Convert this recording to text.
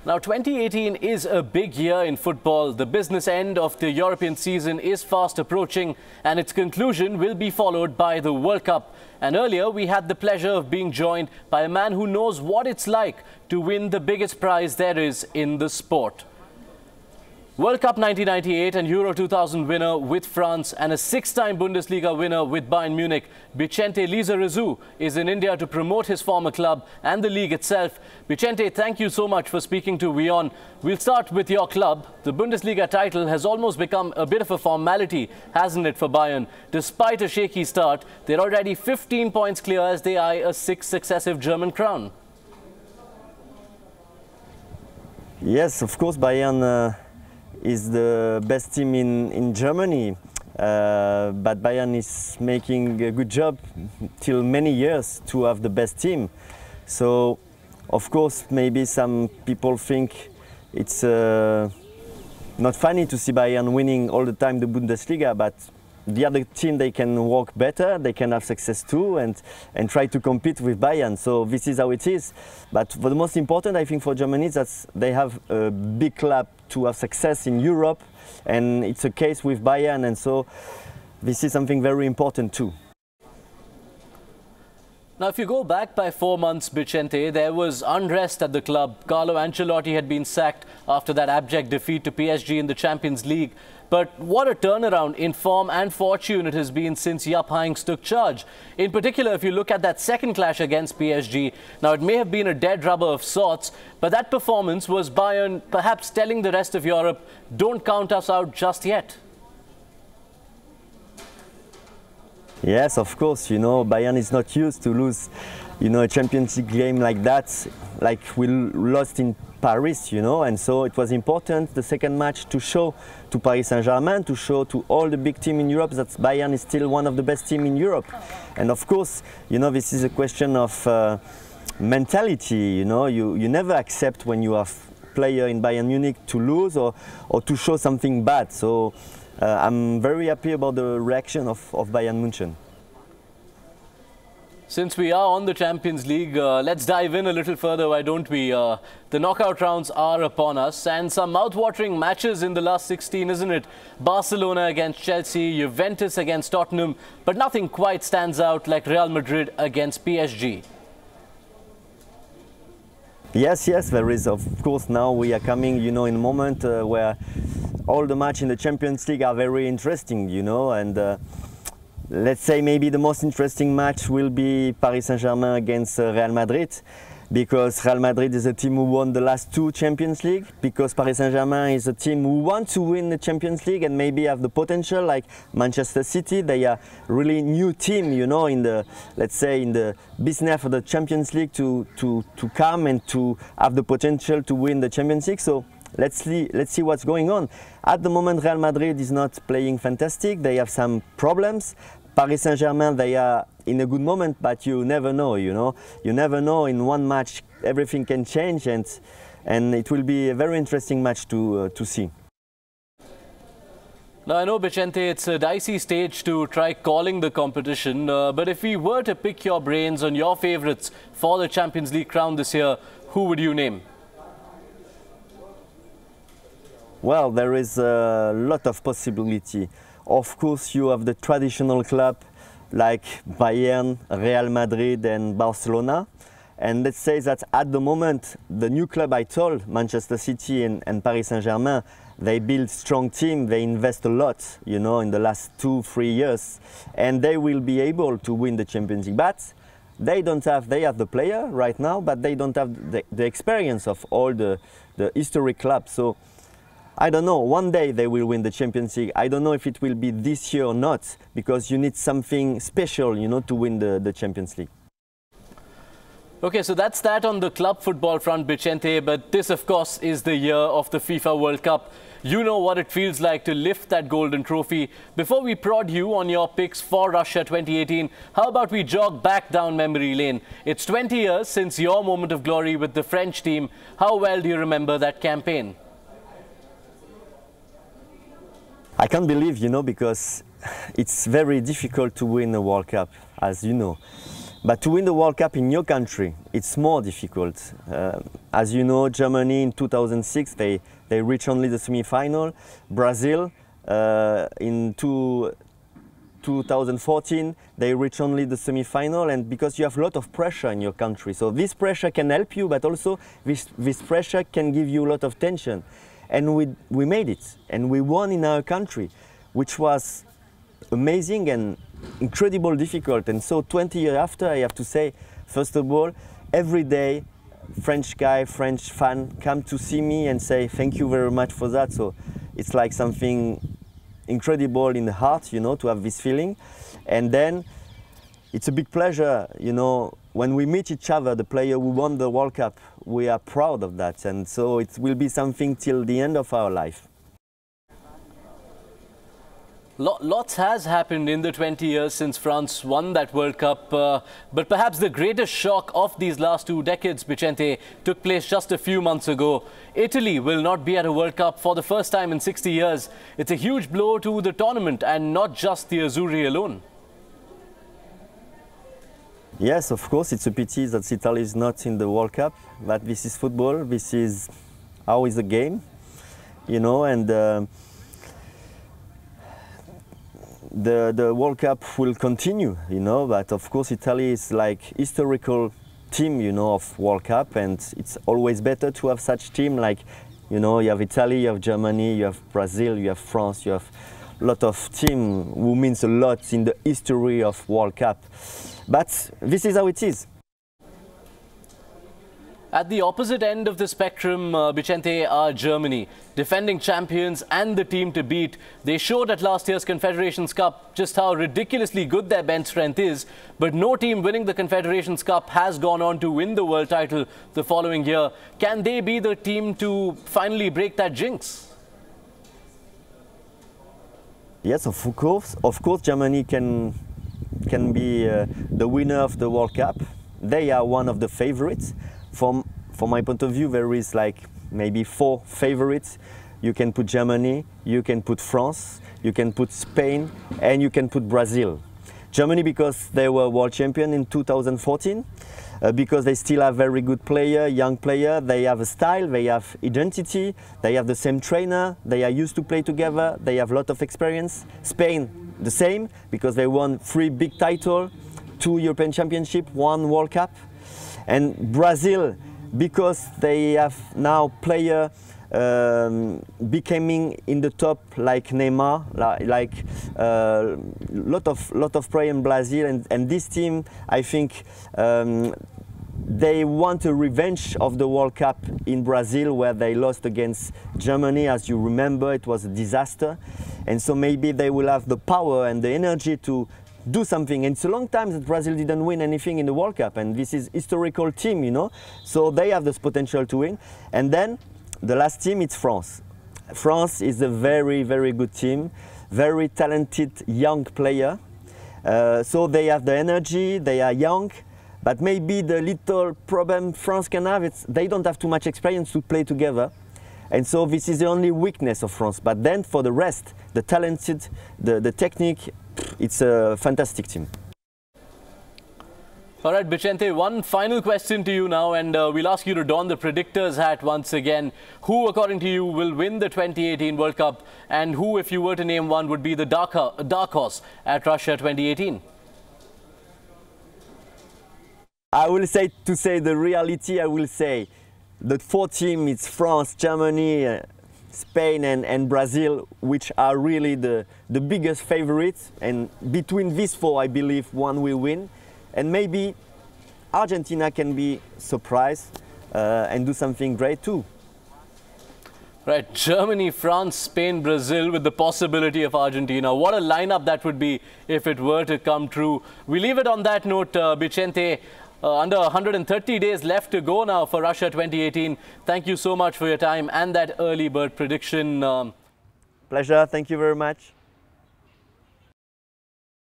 Now, 2018 is a big year in football. The business end of the European season is fast approaching, and its conclusion will be followed by the World Cup. And earlier, we had the pleasure of being joined by a man who knows what it's like to win the biggest prize there is in the sport. World Cup 1998 and Euro 2000 winner with France and a six-time Bundesliga winner with Bayern Munich, Bixente Lizarazu is in India to promote his former club and the league itself. Bixente, thank you so much for speaking to WION. We'll start with your club. The Bundesliga title has almost become a bit of a formality, hasn't it, for Bayern? Despite a shaky start, they're already 15 points clear as they eye a sixth successive German crown. Yes, of course, Bayern is the best team in Germany, but Bayern is making a good job till many years to have the best team. So, of course, maybe some people think it's not funny to see Bayern winning all the time the Bundesliga, but the other team, they can work better, they can have success too, and try to compete with Bayern. So this is how it is. But for the most important, I think, for Germany is that they have a big club to have success in Europe, and it's a case with Bayern, and so this is something very important too. Now, if you go back by 4 months, Bixente, there was unrest at the club. Carlo Ancelotti had been sacked after that abject defeat to PSG in the Champions League. But what a turnaround in form and fortune it has been since Jupp Heynckes took charge. In particular, if you look at that second clash against PSG, now it may have been a dead rubber of sorts, but that performance was Bayern perhaps telling the rest of Europe, don't count us out just yet. Yes, of course, Bayern is not used to lose, a Champions League game like that, like we lost in Paris, and so it was important, the second match, to show to Paris Saint-Germain, to show to all the big teams in Europe that Bayern is still one of the best teams in Europe. And of course, this is a question of mentality, you never accept when you are a player in Bayern Munich to lose or to show something bad. So I'm very happy about the reaction of Bayern Munich. Since we are on the Champions League, let's dive in a little further, why don't we? The knockout rounds are upon us, and some mouth-watering matches in the last 16, isn't it? Barcelona against Chelsea, Juventus against Tottenham, but nothing quite stands out like Real Madrid against PSG. Yes, there is. Of course, now we are coming, in a moment where all the matches in the Champions League are very interesting, and let's say maybe the most interesting match will be Paris Saint-Germain against Real Madrid, because Real Madrid is a team who won the last two Champions League, because Paris Saint-Germain is a team who wants to win the Champions League and maybe have the potential like Manchester City. They are really new team, in the, let's say, in the business of the Champions League to come and to have the potential to win the Champions League. So let's see what's going on. At the moment, Real Madrid is not playing fantastic. They have some problems. Paris Saint-Germain, they are in a good moment, but you never know, You never know. In one match, everything can change, and it will be a very interesting match to see. Now, I know, Bixente, it's a dicey stage to try calling the competition, but if we were to pick your brains on your favourites for the Champions League crown this year, who would you name? Well, there is a lot of possibility. Of course, you have the traditional club like Bayern, Real Madrid and Barcelona. And let's say that at the moment, the new club I told, Manchester City and Paris Saint-Germain, they build strong team, they invest a lot, in the last 2-3 years. And they will be able to win the Champions League. But they have the player right now, but they don't have the experience of all the historic clubs. So I don't know, one day they will win the Champions League. I don't know if it will be this year or not, because you need something special, to win the Champions League. Okay, so that's that on the club football front, Bixente, but this, of course, is the year of the FIFA World Cup. You know what it feels like to lift that golden trophy. Before we prod you on your picks for Russia 2018, how about we jog back down memory lane? It's 20 years since your moment of glory with the French team. How well do you remember that campaign? I can't believe, because it's very difficult to win a World Cup, as you know. But to win the World Cup in your country, it's more difficult. As you know, Germany in 2006, they reached only the semi-final. Brazil in 2014, they reached only the semi-final, and because you have a lot of pressure in your country. So this pressure can help you, but also this pressure can give you a lot of tension. And we made it, and we won in our country, which was amazing and incredible difficult. And so 20 years after, I have to say, first of all, every day French guy, French fan come to see me and say thank you very much for that. So it's like something incredible in the heart, you know, to have this feeling. And then it's a big pleasure, you know, when we meet each other, the player who won the World Cup, we are proud of that. And so it will be something till the end of our life. Lots has happened in the 20 years since France won that World Cup, but perhaps the greatest shock of these last 2 decades, Bixente, took place just a few months ago. Italy will not be at a World Cup for the first time in 60 years. It's a huge blow to the tournament and not just the Azzurri alone. Yes, of course, it's a pity that Italy is not in the World Cup, but this is football, this is how is the game, you know, and the World Cup will continue, you know, but of course Italy is like historical team, you know, of World Cup, and it's always better to have such team like, you know, you have Italy, you have Germany, you have Brazil, you have France, you have a lot of team who means a lot in the history of World Cup. But this is how it is. At the opposite end of the spectrum, Bixente, are Germany, defending champions and the team to beat. They showed at last year's Confederations Cup just how ridiculously good their bench strength is, but no team winning the Confederations Cup has gone on to win the world title the following year. Can they be the team to finally break that jinx? Yes, of course, Germany can be the winner of the World Cup. They are one of the favorites. From my point of view, there is like maybe 4 favorites. You can put Germany, you can put France, you can put Spain, and you can put Brazil. Germany because they were world champion in 2014, because they still have very good player, young player. They have a style, they have identity, they have the same trainer, they are used to play together, they have a lot of experience. Spain, the same, because they won 3 big titles, 2 European Championships, 1 World Cup. And Brazil, because they have now player becoming in the top like Neymar, like lot of player in Brazil, and this team, I think, they want a revenge of the World Cup in Brazil, where they lost against Germany. As you remember, it was a disaster, and so maybe they will have the power and the energy to do something. And it's a long time that Brazil didn't win anything in the World Cup, and this is historical team, you know, so they have this potential to win. And then the last team, it's France. France is a very, very good team, very talented young player. So they have the energy, they are young, but maybe the little problem France can have is they don't have too much experience to play together. And so this is the only weakness of France. But then for the rest, the talented, the technique, it's a fantastic team. All right, Bixente, one final question to you now, and we'll ask you to don the predictor's hat once again. Who, according to you, will win the 2018 World Cup, and who, if you were to name one, would be the dark horse at Russia 2018? I will say, to say the reality, I will say the 4 teams, it's France, Germany, Spain and Brazil, which are really the biggest favorites. And between these 4, I believe one will win. And maybe Argentina can be surprised and do something great too. Right, Germany, France, Spain, Brazil, with the possibility of Argentina. What a lineup that would be if it were to come true. We leave it on that note, Bixente. Under 130 days left to go now for Russia 2018. Thank you so much for your time and that early bird prediction. Pleasure. Thank you very much.